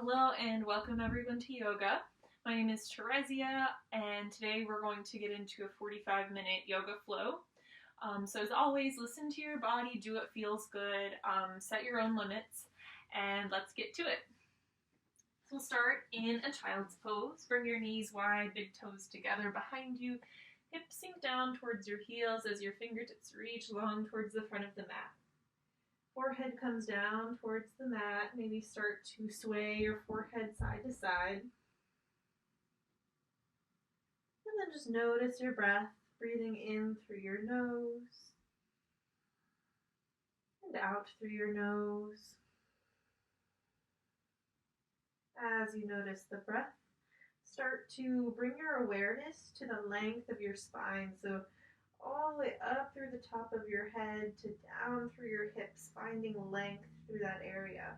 Hello and welcome everyone to yoga. My name is Teresia and today we're going to get into a 45-minute yoga flow. So as always, listen to your body, do what feels good, set your own limits, and let's get to it. So we'll start in a child's pose. Bring your knees wide, big toes together behind you. Hips sink down towards your heels as your fingertips reach long towards the front of the mat. Forehead comes down towards the mat. Maybe start to sway your forehead side to side. And then just notice your breath, breathing in through your nose and out through your nose. As you notice the breath, start to bring your awareness to the length of your spine. So all the way up through the top of your head to down through your hips, finding length through that area.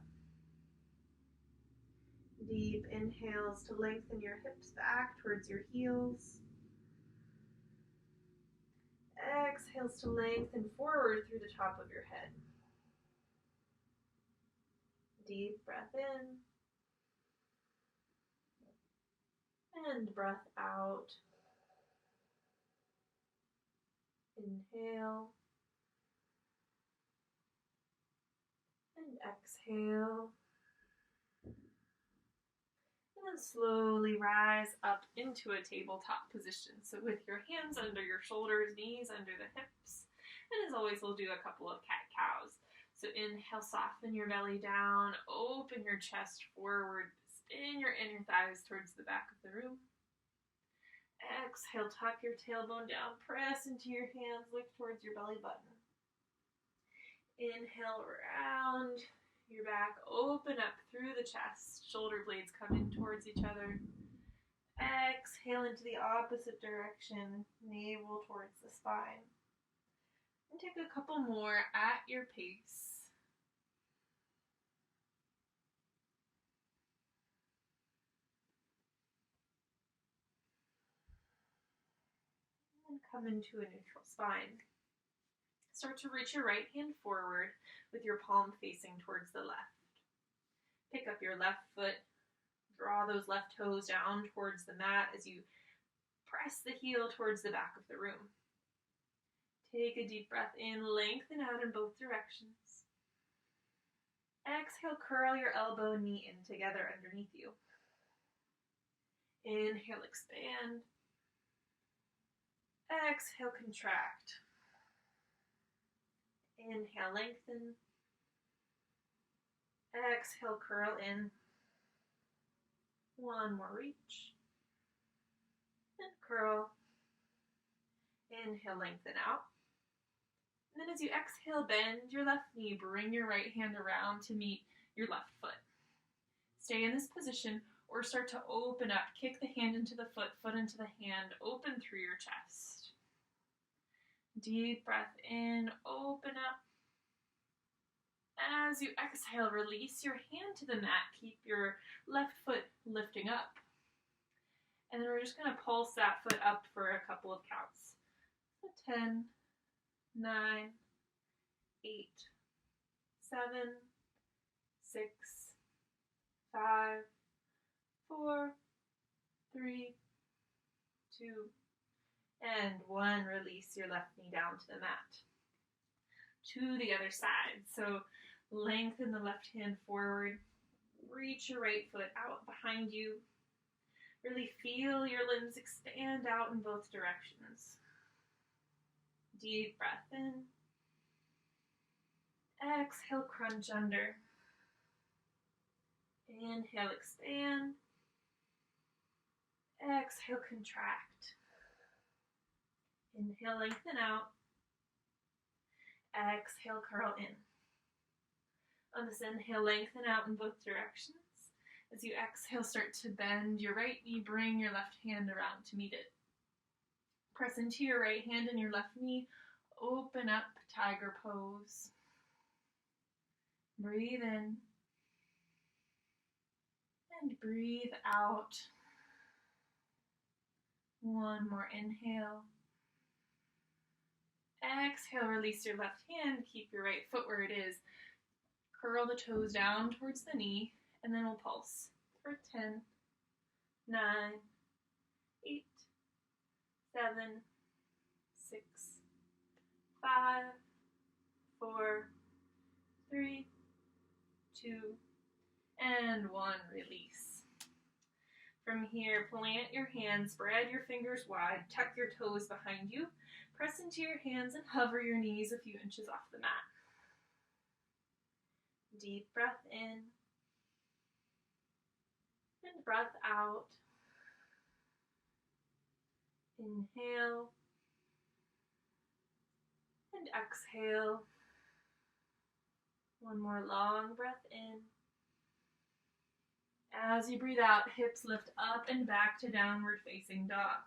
Deep inhales to lengthen your hips back towards your heels. Exhales to lengthen forward through the top of your head. Deep breath in. And breath out. Inhale and exhale. And then slowly rise up into a tabletop position. So with your hands under your shoulders, knees under the hips. And as always, we'll do a couple of cat-cows. So inhale, soften your belly down, open your chest forward, spin your inner thighs towards the back of the room. Exhale, tuck your tailbone down, press into your hands, lift towards your belly button. Inhale, round your back, open up through the chest, shoulder blades come in towards each other. Exhale into the opposite direction, navel towards the spine. And take a couple more at your pace. Come into a neutral spine. Start to reach your right hand forward with your palm facing towards the left. Pick up your left foot, draw those left toes down towards the mat as you press the heel towards the back of the room. Take a deep breath in, lengthen out in both directions. Exhale, curl your elbow and knee in together underneath you. Inhale, expand. Exhale, contract. Inhale, lengthen. Exhale, curl in. One more reach. And curl. Inhale, lengthen out. And then as you exhale, bend your left knee. Bring your right hand around to meet your left foot. Stay in this position or start to open up. Kick the hand into the foot, foot into the hand. Open through your chest. Deep breath in, open up. As you exhale, release your hand to the mat. Keep your left foot lifting up. And then we're just going to pulse that foot up for a couple of counts. So 10, 9, 8, 7, 6, 5, 4, 3, 2, and 1. Release your left knee down to the mat. To the other side. So lengthen the left hand forward. Reach your right foot out behind you. Really feel your limbs expand out in both directions. Deep breath in. Exhale, crunch under. Inhale, expand. Exhale, contract. Inhale, lengthen out. Exhale, curl in. On this inhale, lengthen out in both directions. As you exhale, start to bend your right knee, bring your left hand around to meet it. Press into your right hand and your left knee. Open up, tiger pose. Breathe in. And breathe out. One more inhale. Exhale, release your left hand, keep your right foot where it is. Curl the toes down towards the knee. And then we'll pulse for 10, 9, 8, 7, 6, 5, 4, 3, 2, and 1. Release. From here, plant your hands, spread your fingers wide, tuck your toes behind you, press into your hands and hover your knees a few inches off the mat. Deep breath in and breath out. Inhale and exhale. One more long breath in. As you breathe out, hips lift up and back to downward facing dog.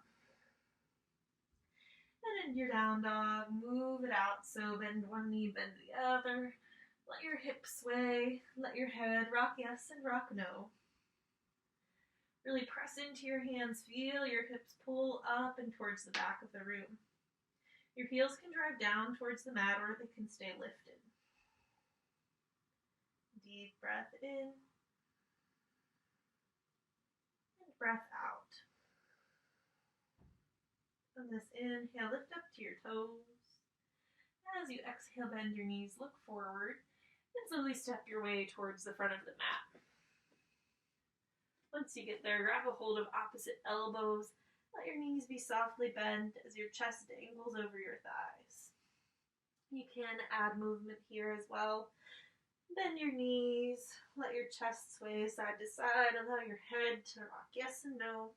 And in your down dog, move it out. So bend one knee, bend the other. Let your hips sway. Let your head rock yes and rock no. Really press into your hands. Feel your hips pull up and towards the back of the room. Your heels can drive down towards the mat or they can stay lifted. Deep breath in. And breath out. On this inhale, lift up to your toes. As you exhale, bend your knees, look forward, and slowly step your way towards the front of the mat. Once you get there, grab a hold of opposite elbows. Let your knees be softly bent as your chest dangles over your thighs. You can add movement here as well. Bend your knees, let your chest sway side to side, allow your head to rock yes and no.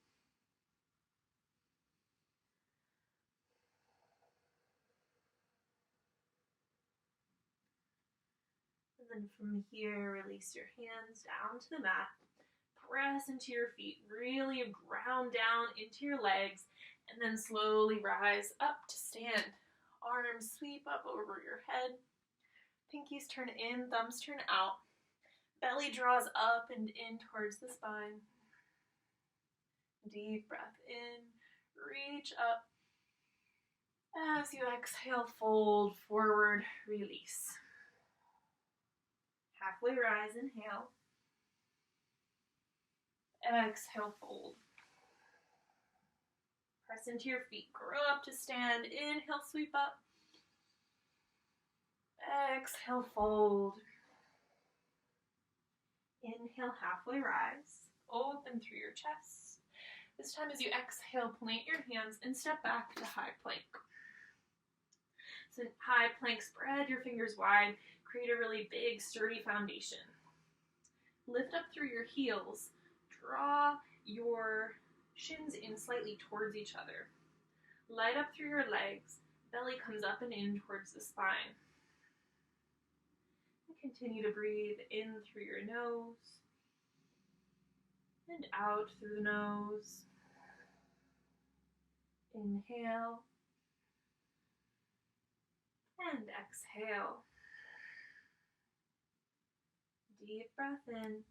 And then from here, release your hands down to the mat. Press into your feet, really ground down into your legs, and then slowly rise up to stand. Arms sweep up over your head. Pinkies turn in, thumbs turn out. Belly draws up and in towards the spine. Deep breath in, reach up. As you exhale, fold forward, release. Halfway rise, inhale. Exhale, fold. Press into your feet, grow up to stand. Inhale, sweep up. Exhale, fold. Inhale, halfway rise. Open through your chest. This time as you exhale, plant your hands and step back to high plank. So high plank, spread your fingers wide. Create a really big, sturdy foundation. Lift up through your heels. Draw your shins in slightly towards each other. Light up through your legs. Belly comes up and in towards the spine. And continue to breathe in through your nose and out through the nose. Inhale and exhale. Deep breath in.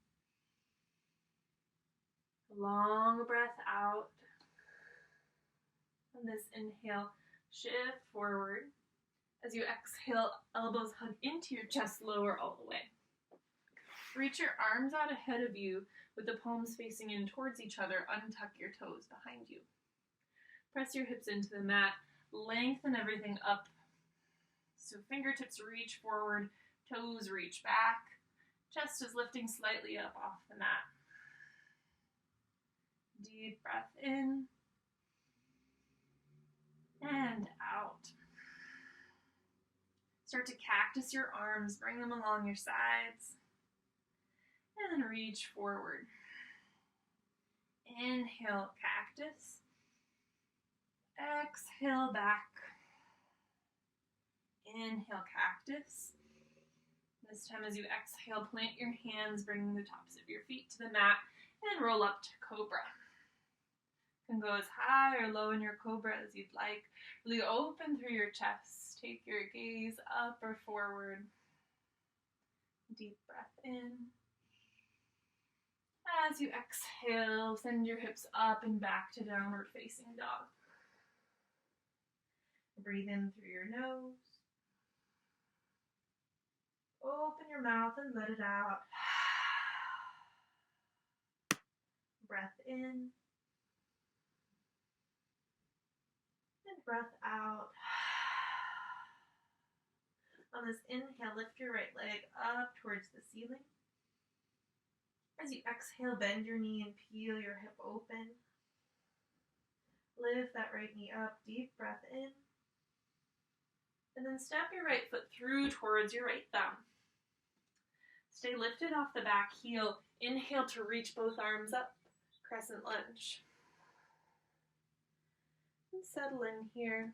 Long breath out. On this inhale, shift forward. As you exhale, elbows hug into your chest, lower all the way. Reach your arms out ahead of you with the palms facing in towards each other. Untuck your toes behind you. Press your hips into the mat. Lengthen everything up. So fingertips reach forward, toes reach back. Chest is lifting slightly up off the mat. Deep breath in and out. Start to cactus your arms, bring them along your sides, and then reach forward. Inhale, cactus. Exhale, back. Inhale, cactus. This time as you exhale, plant your hands, bringing the tops of your feet to the mat, and roll up to cobra. You can go as high or low in your cobra as you'd like. Really open through your chest. Take your gaze up or forward. Deep breath in. As you exhale, send your hips up and back to downward facing dog. Breathe in through your nose. Open your mouth and let it out. Breath in. And breath out. On this inhale, lift your right leg up towards the ceiling. As you exhale, bend your knee and peel your hip open. Lift that right knee up, deep breath in. And then step your right foot through towards your right thumb. Stay lifted off the back heel. Inhale to reach both arms up, Crescent Lunge. And settle in here.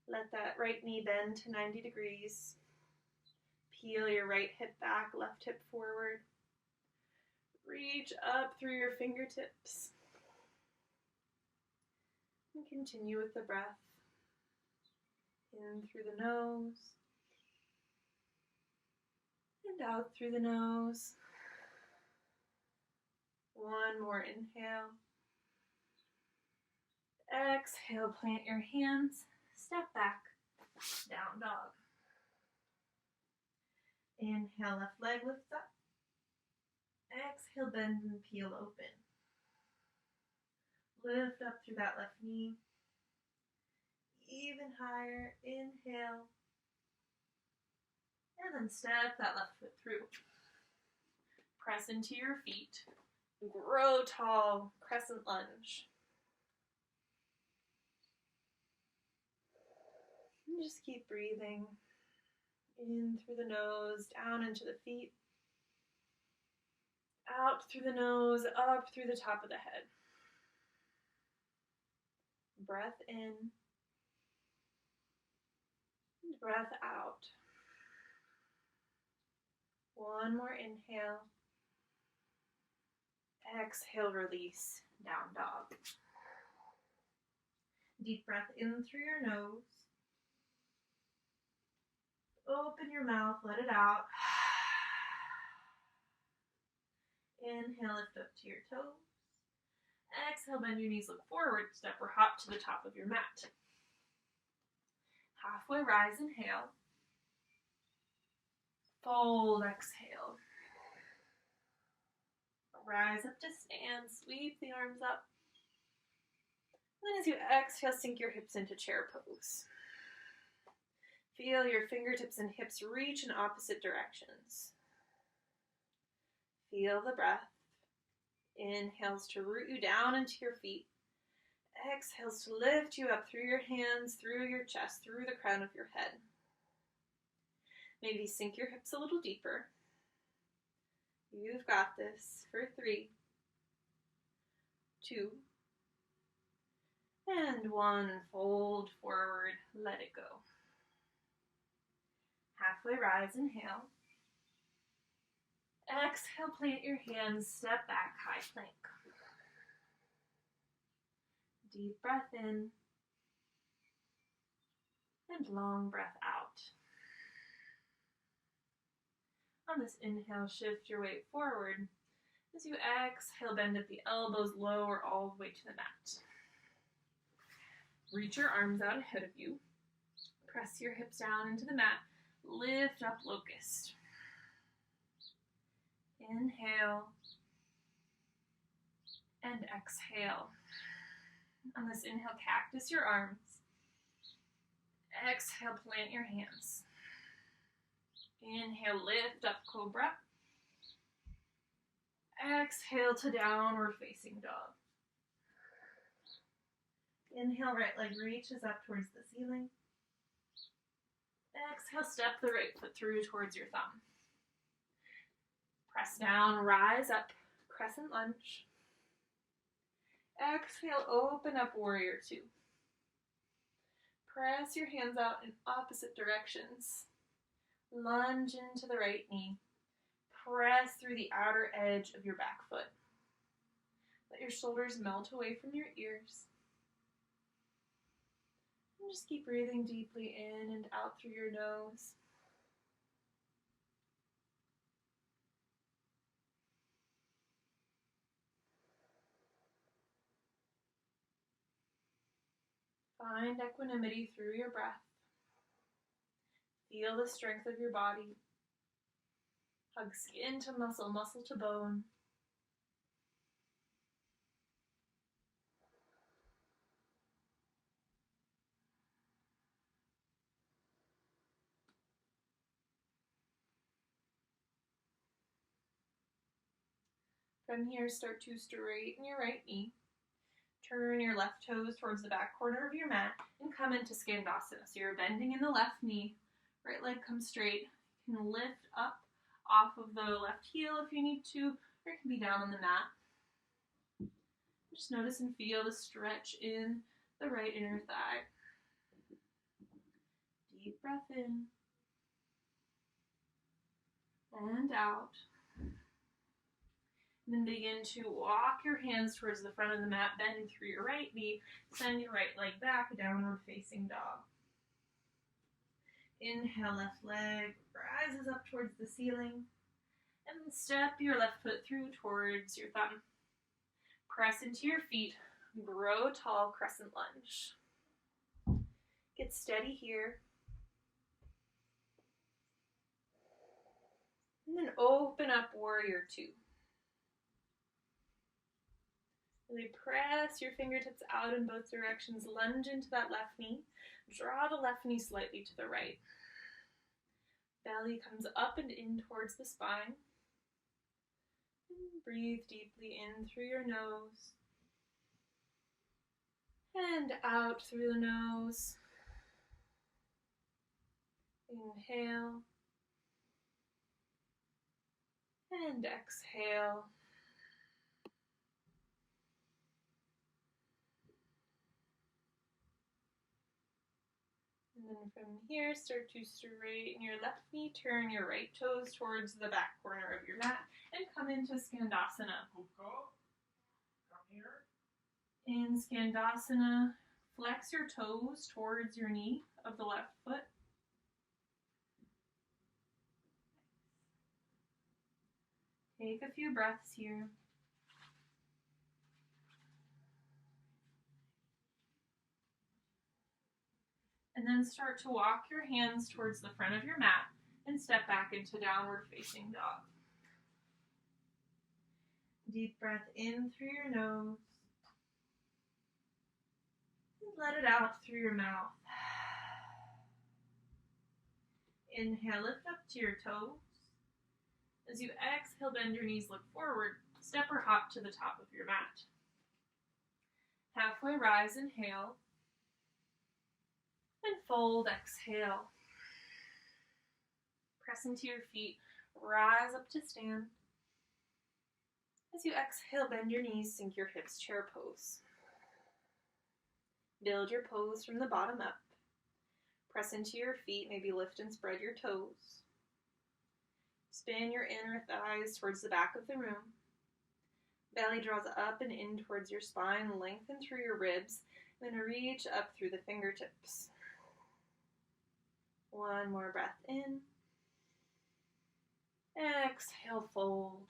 Let that right knee bend to 90 degrees. Peel your right hip back, left hip forward. Reach up through your fingertips. And continue with the breath. In through the nose. And out through the nose. One more inhale. Exhale, plant your hands. Step back, down dog. Inhale, left leg lifts up. Exhale, bend and peel open. Lift up through that left knee. Even higher, inhale. And then step that left foot through. Press into your feet. Grow tall, Crescent Lunge. And just keep breathing. In through the nose, down into the feet. Out through the nose, up through the top of the head. Breath in. And breath out. One more inhale. Exhale, release, down dog. Deep breath in through your nose. Open your mouth, let it out. Inhale, lift up to your toes. Exhale, bend your knees, look forward, step or hop to the top of your mat. Halfway rise, inhale. Fold, exhale. Rise up to stand, sweep the arms up. And then as you exhale, sink your hips into chair pose. Feel your fingertips and hips reach in opposite directions. Feel the breath. Inhales to root you down into your feet. Exhales to lift you up through your hands, through your chest, through the crown of your head. Maybe sink your hips a little deeper. You've got this for 3, 2, and 1. Fold forward, let it go. Halfway rise, inhale. Exhale, plant your hands, step back, high plank. Deep breath in, and long breath out. On this inhale, shift your weight forward. As you exhale, bend at the elbows, lower all the way to the mat. Reach your arms out ahead of you. Press your hips down into the mat. Lift up, locust. Inhale. And exhale. On this inhale, cactus your arms. Exhale, plant your hands. Inhale, lift up, cobra. Exhale to downward facing dog. Inhale, right leg reaches up towards the ceiling. Exhale, step the right foot through towards your thumb. Press down, rise up, Crescent Lunge. Exhale, open up, Warrior 2. Press your hands out in opposite directions. Lunge into the right knee. Press through the outer edge of your back foot. Let your shoulders melt away from your ears. And just keep breathing deeply in and out through your nose. Find equanimity through your breath. Feel the strength of your body. Hug skin to muscle, muscle to bone. From here, start to straighten your right knee. Turn your left toes towards the back corner of your mat and come into Skandasana. So you're bending in the left knee, right leg comes straight. You can lift up off of the left heel if you need to, or it can be down on the mat. Just notice and feel the stretch in the right inner thigh. Deep breath in and out. And then begin to walk your hands towards the front of the mat, bend through your right knee, send your right leg back, downward facing dog. Inhale, left leg rises up towards the ceiling, and then step your left foot through towards your thumb. Press into your feet, grow tall, crescent lunge. Get steady here. And then open up, warrior two. Really press your fingertips out in both directions. Lunge into that left knee. Draw the left knee slightly to the right. Belly comes up and in towards the spine. And breathe deeply in through your nose. And out through the nose. Inhale. And exhale. And then from here, start to straighten your left knee, turn your right toes towards the back corner of your mat, and come into Skandasana. Come here. In Skandasana, flex your toes towards your knee of the left foot. Take a few breaths here. And then start to walk your hands towards the front of your mat and step back into downward facing dog. Deep breath in through your nose. And let it out through your mouth. Inhale, lift up to your toes. As you exhale, bend your knees, look forward. Step or hop to the top of your mat. Halfway rise, inhale. And fold, exhale. Press into your feet, rise up to stand. As you exhale, bend your knees, sink your hips, chair pose. Build your pose from the bottom up. Press into your feet, maybe lift and spread your toes. Spin your inner thighs towards the back of the room. Belly draws up and in towards your spine, lengthen through your ribs, then reach up through the fingertips. One more breath in. Exhale, fold.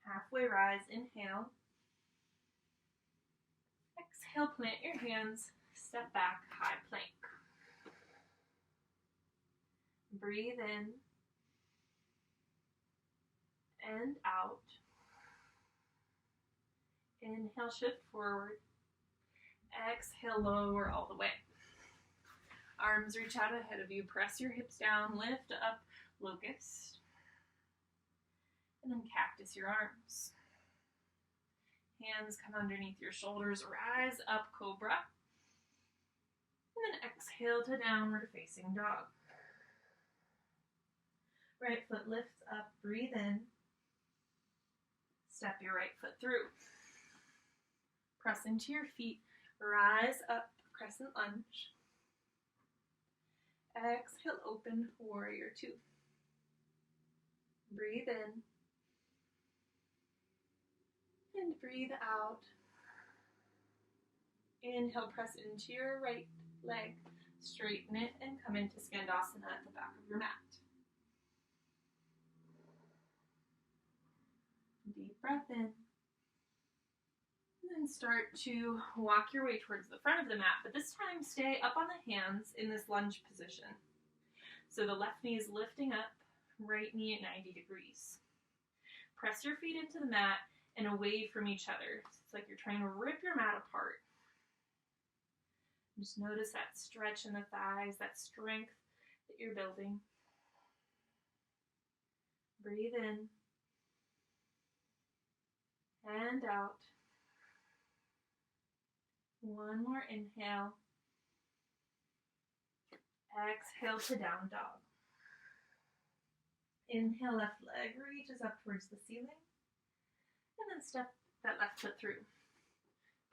Halfway rise, inhale. Exhale, plant your hands, step back, high plank. Breathe in and out. Inhale, shift forward. Exhale, lower all the way. Arms reach out ahead of you. Press your hips down, lift up, locust. And then cactus your arms. Hands come underneath your shoulders, rise up, cobra. And then exhale to downward facing dog. Right foot lifts up, breathe in. Step your right foot through. Press into your feet, rise up, crescent lunge. Exhale, open, warrior two. Breathe in. And breathe out. Inhale, press into your right leg. Straighten it and come into Skandasana at the back of your mat. Deep breath in. And then start to walk your way towards the front of the mat, but this time stay up on the hands in this lunge position. So the left knee is lifting up, right knee at 90 degrees. Press your feet into the mat and away from each other. It's like you're trying to rip your mat apart. Just notice that stretch in the thighs, that strength that you're building. Breathe in. and out. One more inhale. Exhale to down dog. Inhale, left leg reaches up towards the ceiling. And then step that left foot through.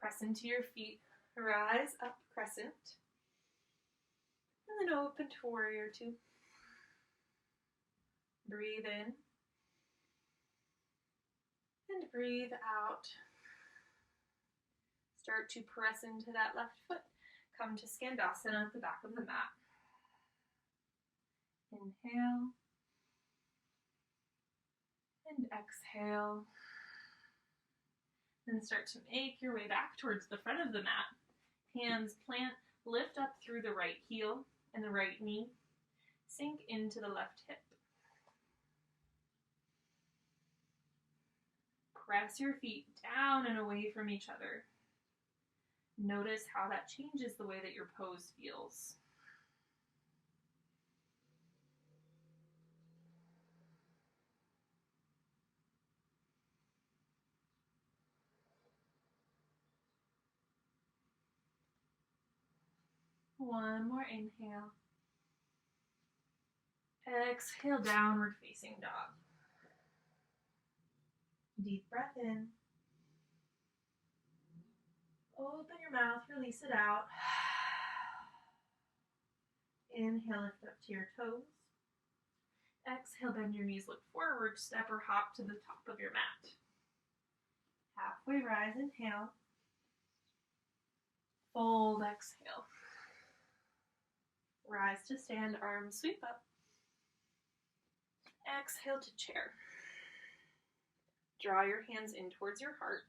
Press into your feet. Rise up, crescent. And then open to warrior two. Breathe in. And breathe out. Start to press into that left foot. Come to Skandasana at the back of the mat. Inhale. And exhale. Then start to make your way back towards the front of the mat. Hands plant, lift up through the right heel and the right knee. Sink into the left hip. Press your feet down and away from each other. Notice how that changes the way that your pose feels. One more inhale. Exhale, downward facing dog. Deep breath in. Open your mouth, release it out. Inhale, lift up to your toes. Exhale, bend your knees, look forward, step or hop to the top of your mat. Halfway rise, inhale. Fold, exhale. Rise to stand, arms sweep up. Exhale to chair. Draw your hands in towards your heart.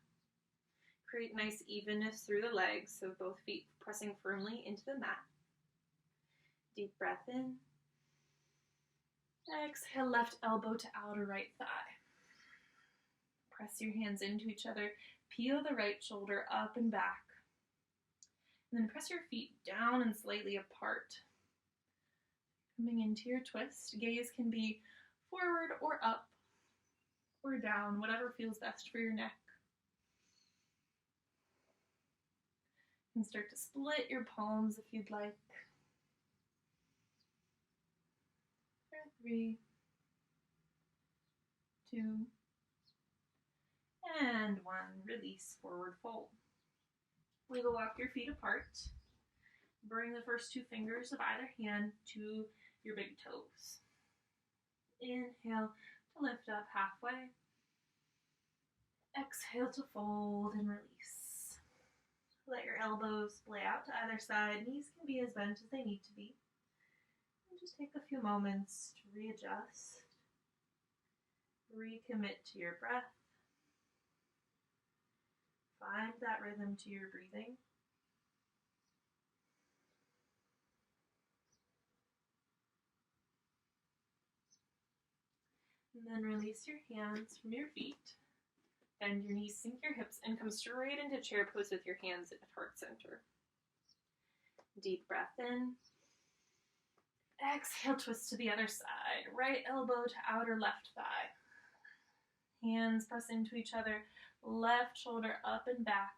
Create nice evenness through the legs, so both feet pressing firmly into the mat. Deep breath in. Exhale, left elbow to outer right thigh. Press your hands into each other. Peel the right shoulder up and back. And then press your feet down and slightly apart. Coming into your twist. Gaze can be forward or up or down, whatever feels best for your neck. You can start to split your palms if you'd like. For 3, 2, and 1. Release, forward fold. Wiggle walk your feet apart. Bring the first 2 fingers of either hand to your big toes. Inhale to lift up halfway. Exhale to fold and release. Let your elbows splay out to either side. Knees can be as bent as they need to be. And just take a few moments to readjust. Recommit to your breath. Find that rhythm to your breathing. And then release your hands from your feet. Bend your knees, sink your hips, and come straight into chair pose with your hands at heart center. Deep breath in. Exhale, twist to the other side. Right elbow to outer left thigh. Hands press into each other. Left shoulder up and back.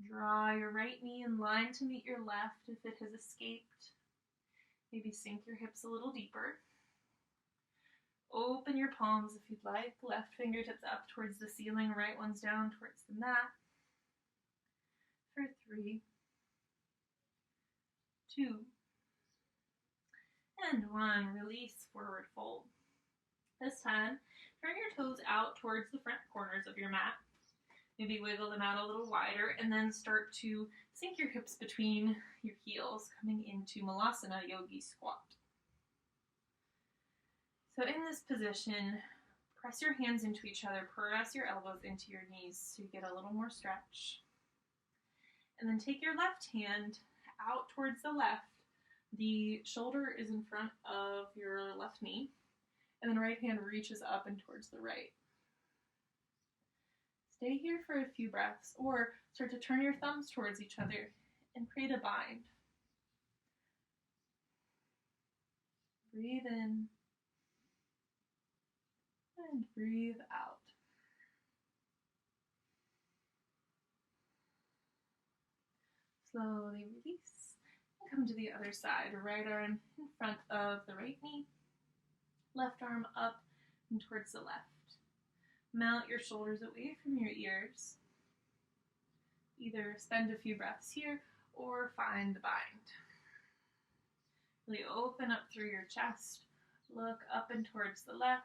Draw your right knee in line to meet your left if it has escaped. Maybe sink your hips a little deeper. Open your palms if you'd like. Left fingertips up towards the ceiling, right ones down towards the mat. For 3, 2, and 1. Release, forward fold. This time, turn your toes out towards the front corners of your mat. Maybe wiggle them out a little wider, and then start to sink your hips between your heels, coming into Malasana, Yogi Squat. So in this position, press your hands into each other, press your elbows into your knees so you get a little more stretch. And then take your left hand out towards the left. The shoulder is in front of your left knee, and then right hand reaches up and towards the right. Stay here for a few breaths, or start to turn your thumbs towards each other and create a bind. Breathe in And breathe out. Slowly release. And come to the other side. Right arm in front of the right knee. Left arm up and towards the left. Mount your shoulders away from your ears. Either spend a few breaths here or find the bind. Really open up through your chest. Look up and towards the left.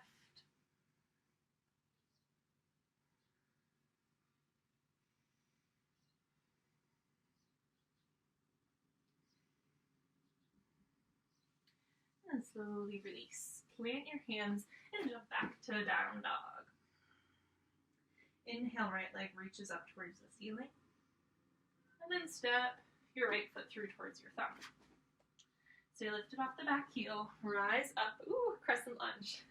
And slowly release. Plant your hands and jump back to down dog. Inhale, right leg reaches up towards the ceiling. And then step your right foot through towards your thumb. Stay lifted off the back heel. Rise up. Ooh, crescent lunge.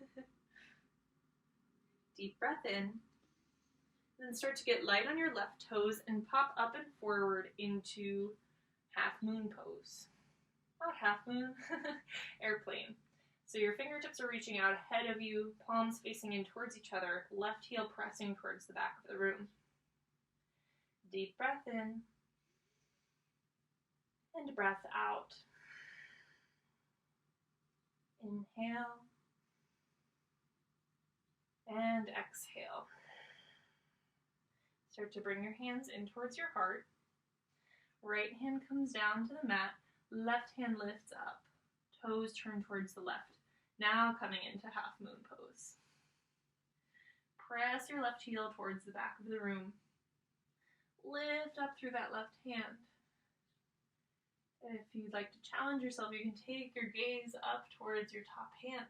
Deep breath in. Then start to get light on your left toes and pop up and forward into Halfmoon Pose. Not half moon, airplane. So your fingertips are reaching out ahead of you, palms facing in towards each other, left heel pressing towards the back of the room. Deep breath in, and breath out. Inhale, and exhale. Start to bring your hands in towards your heart. Right hand comes down to the mat, left hand lifts up, toes turn towards the left. Now coming into Halfmoon Pose. Press your left heel towards the back of the room. Lift up through that left hand. If you'd like to challenge yourself, you can take your gaze up towards your top hand.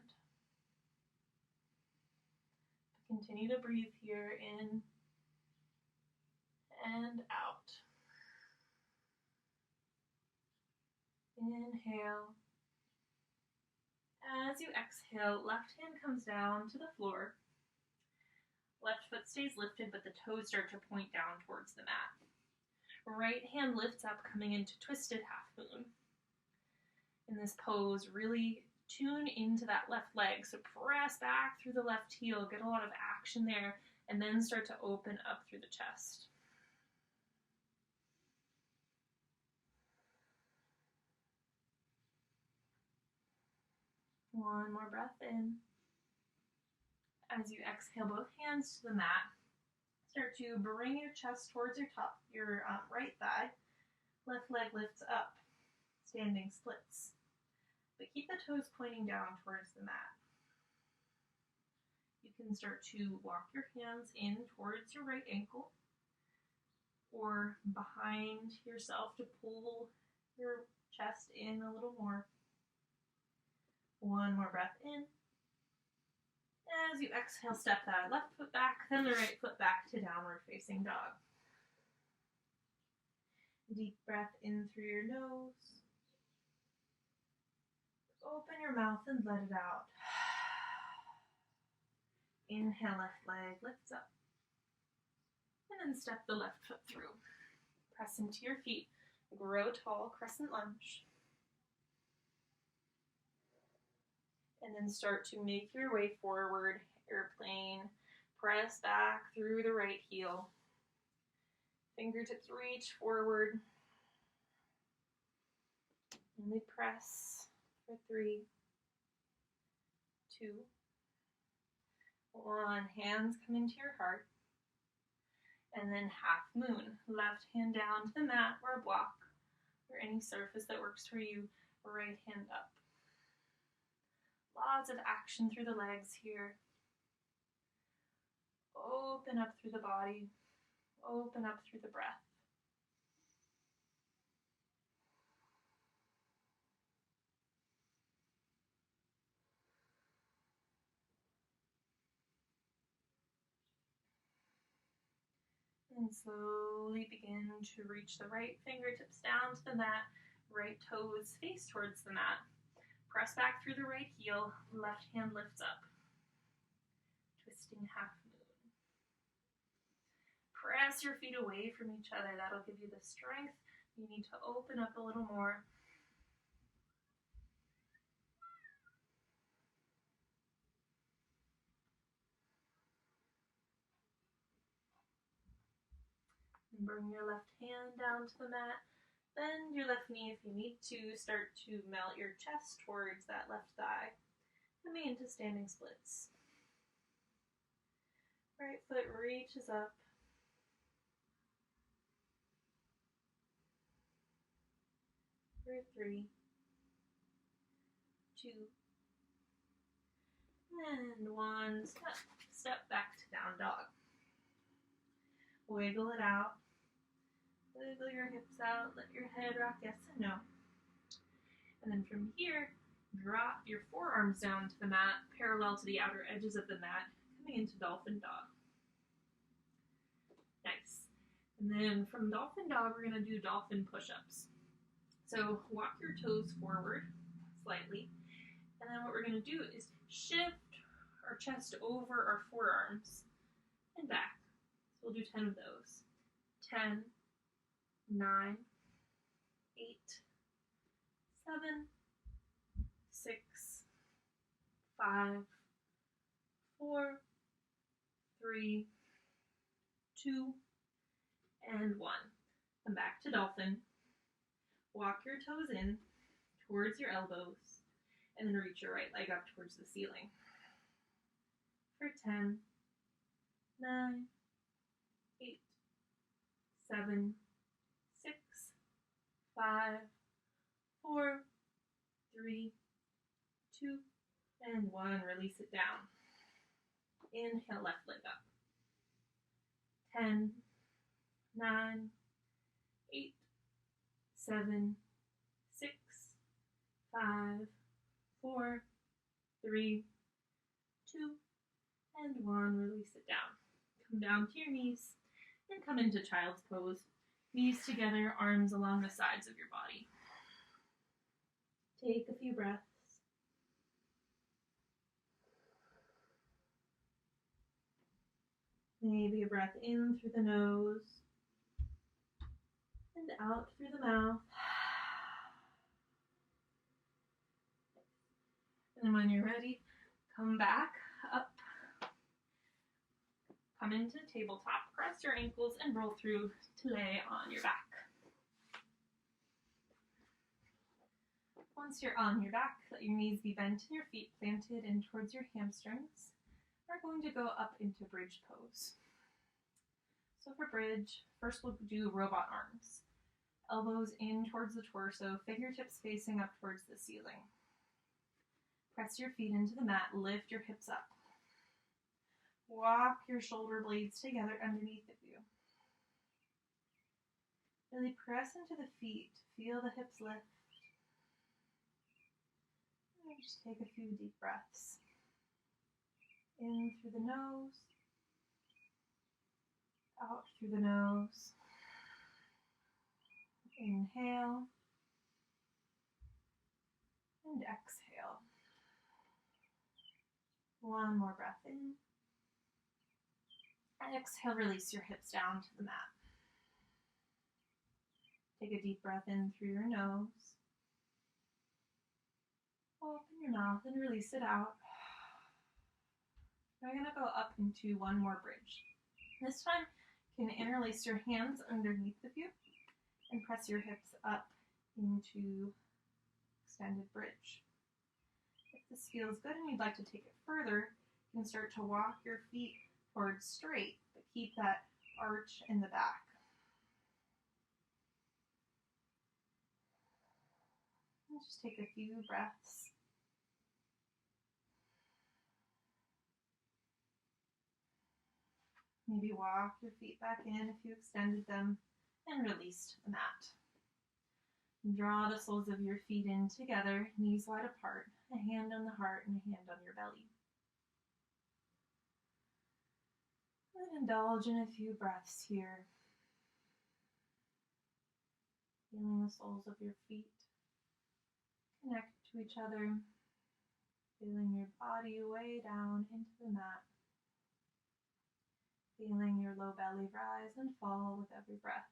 Continue to breathe here in and out. Inhale. As you exhale, left hand comes down to the floor. Left foot stays lifted, but the toes start to point down towards the mat. Right hand lifts up, coming into twisted half moon. In this pose, really tune into that left leg. So press back through the left heel, get a lot of action there, and then start to open up through the chest. One more breath in. As you exhale, both hands to the mat. Start to bring your chest towards your right thigh. Left leg lifts up, standing splits. But keep the toes pointing down towards the mat. You can start to walk your hands in towards your right ankle or behind yourself to pull your chest in a little more. One more breath in. As you exhale, step that left foot back, then the right foot back to downward facing dog. Deep breath in through your nose. Open your mouth and let it out. Inhale, left leg lifts up. And then step the left foot through. Press into your feet. Grow tall, crescent lunge. And then start to make your way forward, airplane. Press back through the right heel. Fingertips reach forward. And we press for 3, 2, 1. Hands come into your heart. And then half moon. Left hand down to the mat or a block or any surface that works for you. Right hand up. Lots of action through the legs here. Open up through the body. Open up through the breath. And slowly begin to reach the right fingertips down to the mat. Right toes face towards the mat. Press back through the right heel, left hand lifts up. Twisting half moon. Press your feet away from each other. That'll give you the strength. You need to open up a little more. Bring your left hand down to the mat. Bend your left knee if you need to. Start to melt your chest towards that left thigh. Coming into standing splits. Right foot reaches up. For 3, 2, and 1. Step back to down dog. Wiggle it out. Wiggle your hips out. Let your head rock yes and no. And then from here, drop your forearms down to the mat, parallel to the outer edges of the mat, coming into Dolphin Dog. Nice. And then from Dolphin Dog, we're going to do Dolphin Push-Ups. So walk your toes forward slightly. And then what we're going to do is shift our chest over our forearms and back. So we'll do 10 of those. 10, 9, 8, 7, 6, 5, 4, 3, 2, and 1. Come back to Dolphin. Walk your toes in towards your elbows, and then reach your right leg up towards the ceiling. For 10, 9, 8, 7, 6, 5, 4, 3, 2, and 1. Release it down. Inhale, left leg up. 10, 9, 8, 7, 6, 5, 4, 3, 2, and 1. Release it down. Come down to your knees and come into child's pose. Knees together, arms along the sides of your body. Take a few breaths. Maybe a breath in through the nose and out through the mouth. And when you're ready, come back up. Come into tabletop, cross your ankles, and roll through to lay on your back. Once you're on your back, let your knees be bent and your feet planted in towards your hamstrings. We're going to go up into bridge pose. So for bridge, first we'll do robot arms. Elbows in towards the torso, fingertips facing up towards the ceiling. Press your feet into the mat, lift your hips up. Walk your shoulder blades together underneath of you. Really press into the feet, feel the hips lift. And just take a few deep breaths. In through the nose, out through the nose. Inhale and exhale. One more breath in. And exhale, release your hips down to the mat. Take a deep breath in through your nose. Open your mouth and release it out. We're going to go up into one more bridge. This time, you can interlace your hands underneath of you and press your hips up into extended bridge. If this feels good and you'd like to take it further, you can start to walk your feet towards straight, but keep that arch in the back. And just take a few breaths. Maybe walk your feet back in if you extended them and release to the mat. Draw the soles of your feet in together, knees wide apart, a hand on the heart and a hand on your belly. And indulge in a few breaths here. Feeling the soles of your feet connect to each other. Feeling your body way down into the mat. Feeling your low belly rise and fall with every breath.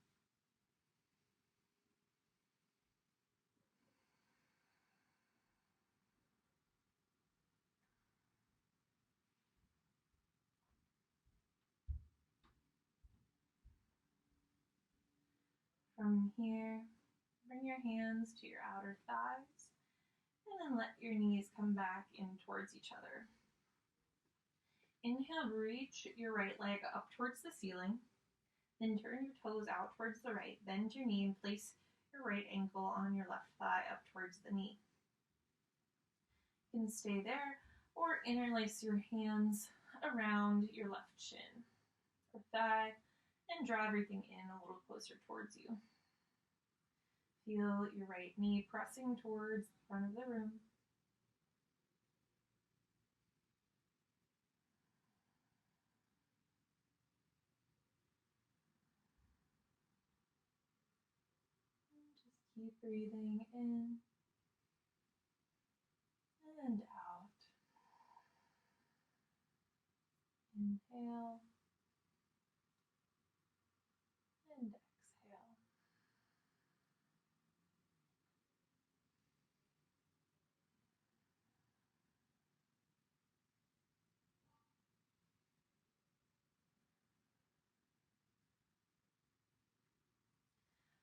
From here, bring your hands to your outer thighs, and then let your knees come back in towards each other. Inhale, reach your right leg up towards the ceiling, then turn your toes out towards the right, bend your knee and place your right ankle on your left thigh up towards the knee. You can stay there or interlace your hands around your left shin or thigh and draw everything in a little closer towards you. Feel your right knee pressing towards the front of the room. Just keep breathing in and out. Inhale and exhale.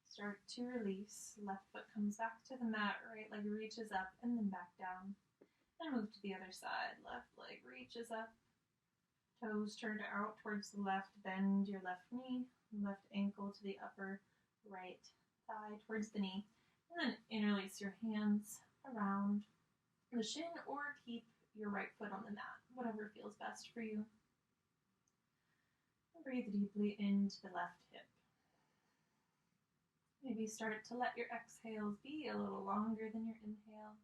Start to release. Left foot comes back to the mat, right leg reaches up and then back down. And move to the other side. Left leg reaches up. Toes turned out towards the left. Bend your left knee, left ankle to the upper right thigh towards the knee. And then interlace your hands around the shin or keep your right foot on the mat, whatever feels best for you. And breathe deeply into the left hip. Maybe start to let your exhales be a little longer than your inhales.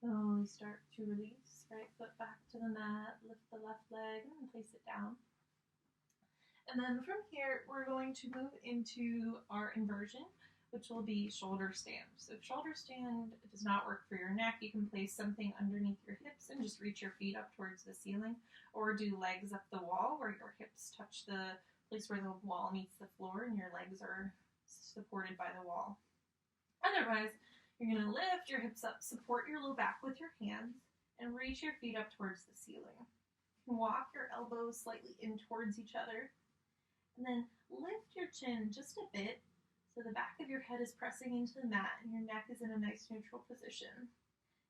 Slowly start to release. Right foot back to the mat, lift the left leg and place it down. And then from here, we're going to move into our inversion, which will be shoulder stand. So if shoulder stand does not work for your neck, you can place something underneath your hips and just reach your feet up towards the ceiling, or do legs up the wall where your hips touch the place where the wall meets the floor and your legs are supported by the wall. Otherwise, you're going to lift your hips up, support your low back with your hands, and reach your feet up towards the ceiling. You can walk your elbows slightly in towards each other, and then lift your chin just a bit so the back of your head is pressing into the mat and your neck is in a nice neutral position.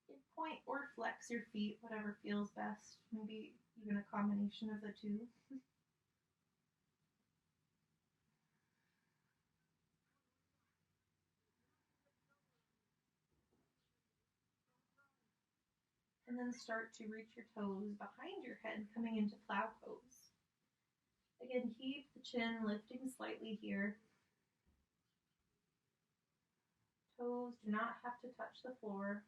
You point or flex your feet, whatever feels best, maybe even a combination of the two. And then start to reach your toes behind your head, coming into Plow Pose. Again, keep the chin lifting slightly here. Toes do not have to touch the floor.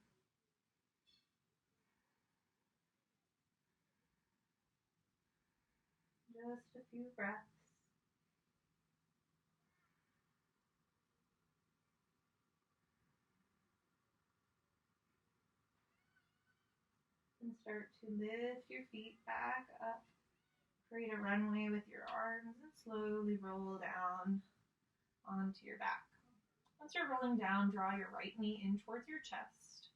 Just a few breaths. And start to lift your feet back up. Create a runway with your arms and slowly roll down onto your back. Once you're rolling down, draw your right knee in towards your chest.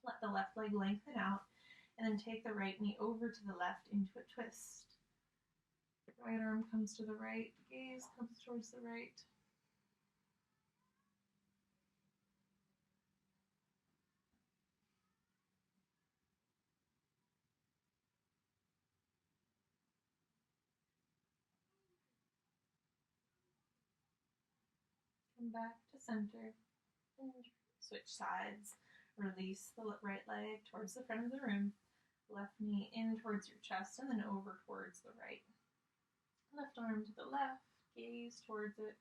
Let the left leg lengthen out, and then take the right knee over to the left into a twist. Right arm comes to the right, gaze comes towards the right. Come back to center and switch sides. Release the right leg towards the front of the room. Left knee in towards your chest and then over towards the right. Left arm to the left, gaze towards it.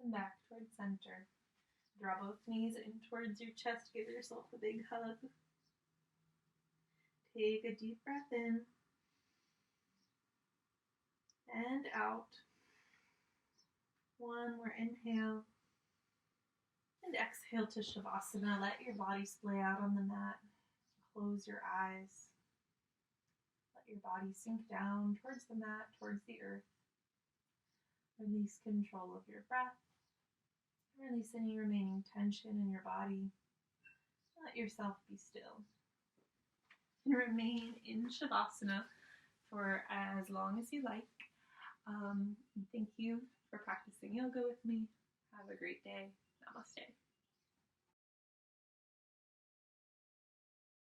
and back towards center. Draw both knees in towards your chest. Give yourself a big hug. Take a deep breath in and out. One more inhale. And exhale to Shavasana. Let your body splay out on the mat. Close your eyes. Let your body sink down towards the mat, towards the earth. Release control of your breath. Release any remaining tension in your body. Let yourself be still. And remain in Shavasana for as long as you like. Thank you for practicing yoga with me. Have a great day. Namaste.